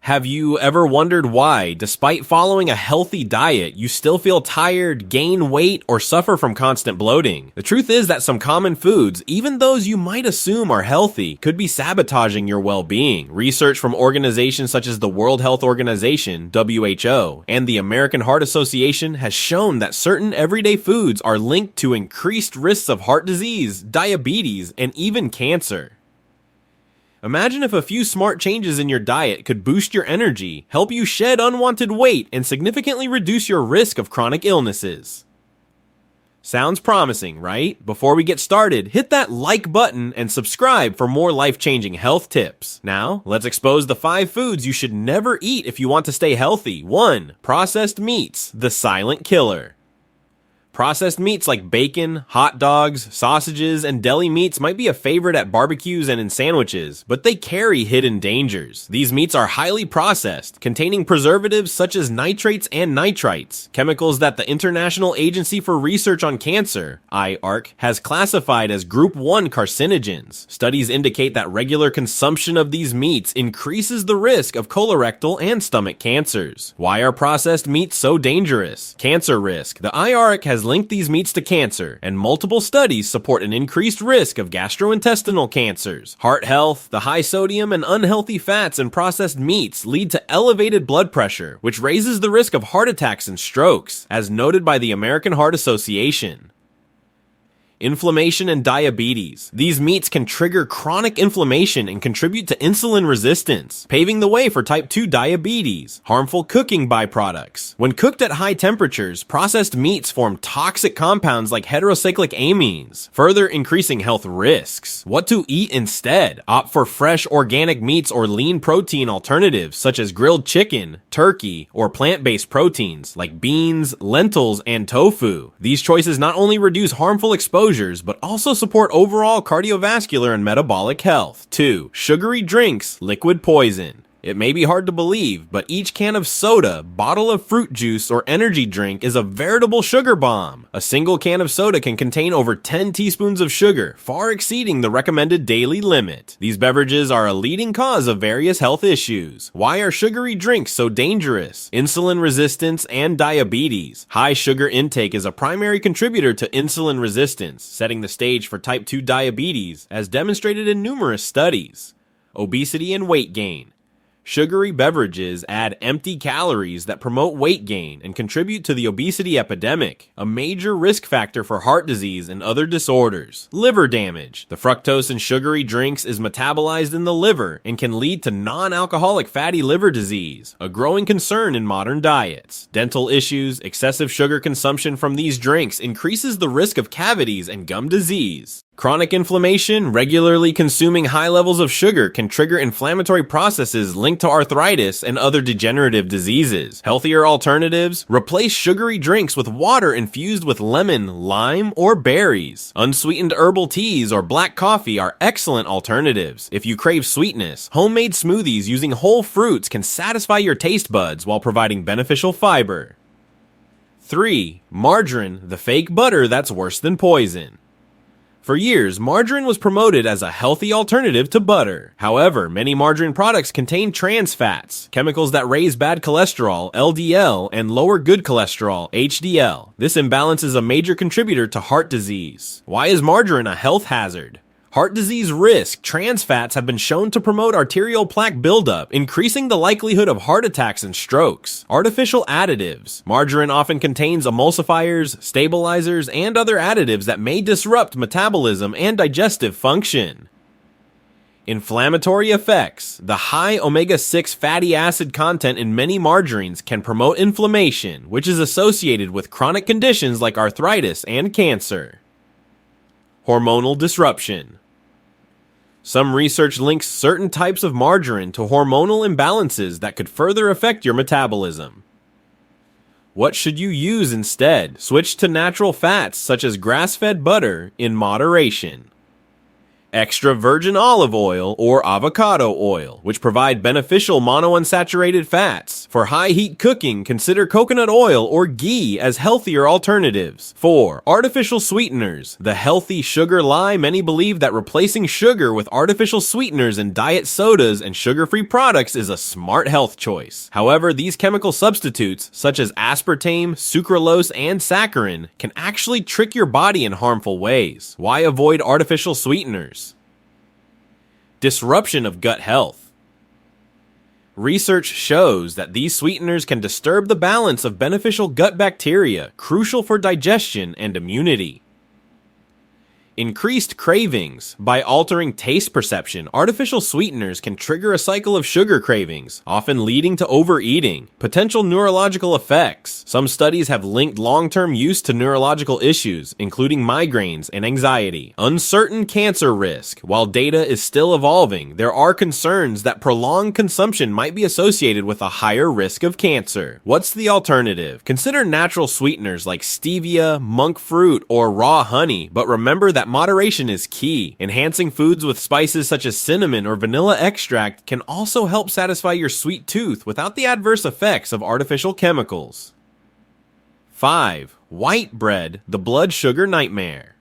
Have you ever wondered why, despite following a healthy diet, you still feel tired, gain weight, or suffer from constant bloating? The truth is that some common foods, even those you might assume are healthy, could be sabotaging your well-being. Research from organizations such as the World Health Organization, WHO, and the American Heart Association has shown that certain everyday foods are linked to increased risks of heart disease, diabetes, and even cancer. Imagine if a few smart changes in your diet could boost your energy, help you shed unwanted weight, and significantly reduce your risk of chronic illnesses. Sounds promising, right? Before we get started, hit that like button and subscribe for more life-changing health tips. Now, let's expose the 5 foods you should never eat if you want to stay healthy. 1. Processed meats, the silent killer. Processed meats like bacon, hot dogs, sausages, and deli meats might be a favorite at barbecues and in sandwiches, but they carry hidden dangers. These meats are highly processed, containing preservatives such as nitrates and nitrites, chemicals that the International Agency for Research on Cancer, IARC, has classified as Group 1 carcinogens. Studies indicate that regular consumption of these meats increases the risk of colorectal and stomach cancers. Why are processed meats so dangerous? Cancer risk. The IARC has linked these meats to cancer, and multiple studies support an increased risk of gastrointestinal cancers. Heart health. The high sodium and unhealthy fats in processed meats lead to elevated blood pressure, which raises the risk of heart attacks and strokes, as noted by the American Heart Association. Inflammation and diabetes. These meats can trigger chronic inflammation and contribute to insulin resistance, paving the way for type 2 diabetes. Harmful cooking byproducts. When cooked at high temperatures, processed meats form toxic compounds like heterocyclic amines, further increasing health risks. What to eat instead? Opt for fresh organic meats or lean protein alternatives such as grilled chicken, turkey, or plant-based proteins like beans, lentils, and tofu. These choices not only reduce harmful exposure but also support overall cardiovascular and metabolic health. 2. Sugary drinks, liquid poison. It may be hard to believe, but each can of soda, bottle of fruit juice, or energy drink is a veritable sugar bomb. A single can of soda can contain over 10 teaspoons of sugar, far exceeding the recommended daily limit. These beverages are a leading cause of various health issues. Why are sugary drinks so dangerous? Insulin resistance and diabetes. High sugar intake is a primary contributor to insulin resistance, setting the stage for type 2 diabetes, as demonstrated in numerous studies. Obesity and weight gain. Sugary beverages add empty calories that promote weight gain and contribute to the obesity epidemic, a major risk factor for heart disease and other disorders. Liver damage. The fructose in sugary drinks is metabolized in the liver and can lead to non-alcoholic fatty liver disease, a growing concern in modern diets. Dental issues. Excessive sugar consumption from these drinks increases the risk of cavities and gum disease. Chronic inflammation. Regularly consuming high levels of sugar can trigger inflammatory processes linked to arthritis and other degenerative diseases. Healthier alternatives. Replace sugary drinks with water infused with lemon, lime, or berries. Unsweetened herbal teas or black coffee are excellent alternatives. If you crave sweetness, homemade smoothies using whole fruits can satisfy your taste buds while providing beneficial fiber. 3. Margarine, the fake butter that's worse than poison. For years, margarine was promoted as a healthy alternative to butter. However, many margarine products contain trans fats, chemicals that raise bad cholesterol, LDL, and lower good cholesterol, HDL. This imbalance is a major contributor to heart disease. Why is margarine a health hazard? Heart disease risk. Trans fats have been shown to promote arterial plaque buildup, increasing the likelihood of heart attacks and strokes. Artificial additives. Margarine often contains emulsifiers, stabilizers, and other additives that may disrupt metabolism and digestive function. Inflammatory effects. The high omega-6 fatty acid content in many margarines can promote inflammation, which is associated with chronic conditions like arthritis and cancer. Hormonal disruption. Some research links certain types of margarine to hormonal imbalances that could further affect your metabolism. What should you use instead? Switch to natural fats such as grass-fed butter in moderation. extra virgin olive oil, or avocado oil, which provide beneficial monounsaturated fats. For high heat cooking, consider coconut oil or ghee as healthier alternatives. 4. Artificial sweeteners. The healthy sugar lie: many believe that replacing sugar with artificial sweeteners in diet sodas and sugar-free products is a smart health choice. However, these chemical substitutes, such as aspartame, sucralose, and saccharin, can actually trick your body in harmful ways. Why avoid artificial sweeteners? Disruption of gut health. Research shows that these sweeteners can disturb the balance of beneficial gut bacteria, crucial for digestion and immunity. Increased cravings. By altering taste perception, artificial sweeteners can trigger a cycle of sugar cravings, often leading to overeating. Potential neurological effects. Some studies have linked long-term use to neurological issues, including migraines and anxiety. Uncertain cancer risk. While data is still evolving, there are concerns that prolonged consumption might be associated with a higher risk of cancer. What's the alternative? Consider natural sweeteners like stevia, monk fruit, or raw honey, but remember that moderation is key. Enhancing foods with spices such as cinnamon or vanilla extract can also help satisfy your sweet tooth without the adverse effects of artificial chemicals. 5. White bread, the blood sugar nightmare.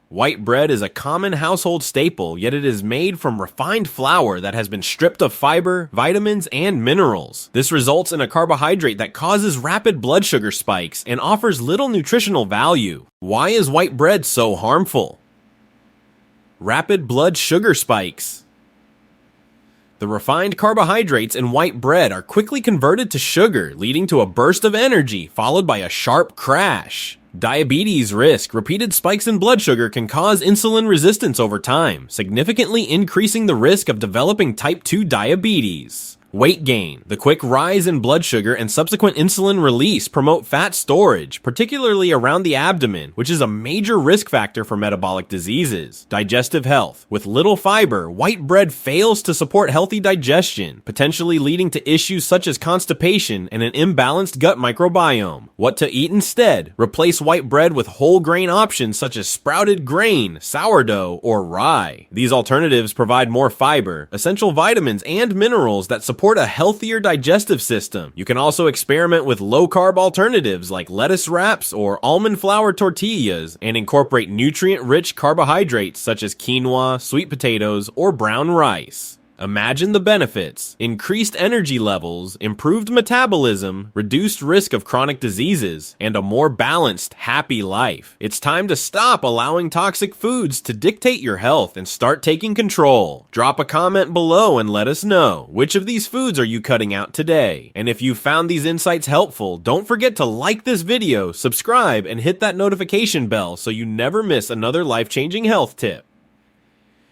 White bread is a common household staple, yet it is made from refined flour that has been stripped of fiber, vitamins, and minerals. This results in a carbohydrate that causes rapid blood sugar spikes and offers little nutritional value. Why is white bread so harmful? Rapid blood sugar spikes. The refined carbohydrates in white bread are quickly converted to sugar, leading to a burst of energy followed by a sharp crash. Diabetes risk. Repeated spikes in blood sugar can cause insulin resistance over time, significantly increasing the risk of developing type 2 diabetes. Weight gain. The quick rise in blood sugar and subsequent insulin release promote fat storage, particularly around the abdomen, which is a major risk factor for metabolic diseases. Digestive health. With little fiber, white bread fails to support healthy digestion, potentially leading to issues such as constipation and an imbalanced gut microbiome. What to eat instead? Replace white bread with whole grain options such as sprouted grain, sourdough, or rye. These alternatives provide more fiber, essential vitamins, and minerals that support a healthier digestive system. You can also experiment with low-carb alternatives like lettuce wraps or almond flour tortillas and incorporate nutrient-rich carbohydrates such as quinoa, sweet potatoes, or brown rice. Imagine the benefits: increased energy levels, improved metabolism, reduced risk of chronic diseases, and a more balanced, happy life. It's time to stop allowing toxic foods to dictate your health and start taking control. Drop a comment below and let us know, which of these foods are you cutting out today? And if you found these insights helpful, don't forget to like this video, subscribe, and hit that notification bell so you never miss another life-changing health tip.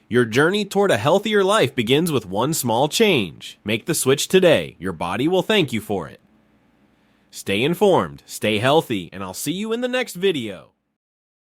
Your journey toward a healthier life begins with one small change. Make the switch today. Your body will thank you for it. Stay informed, stay healthy, and I'll see you in the next video.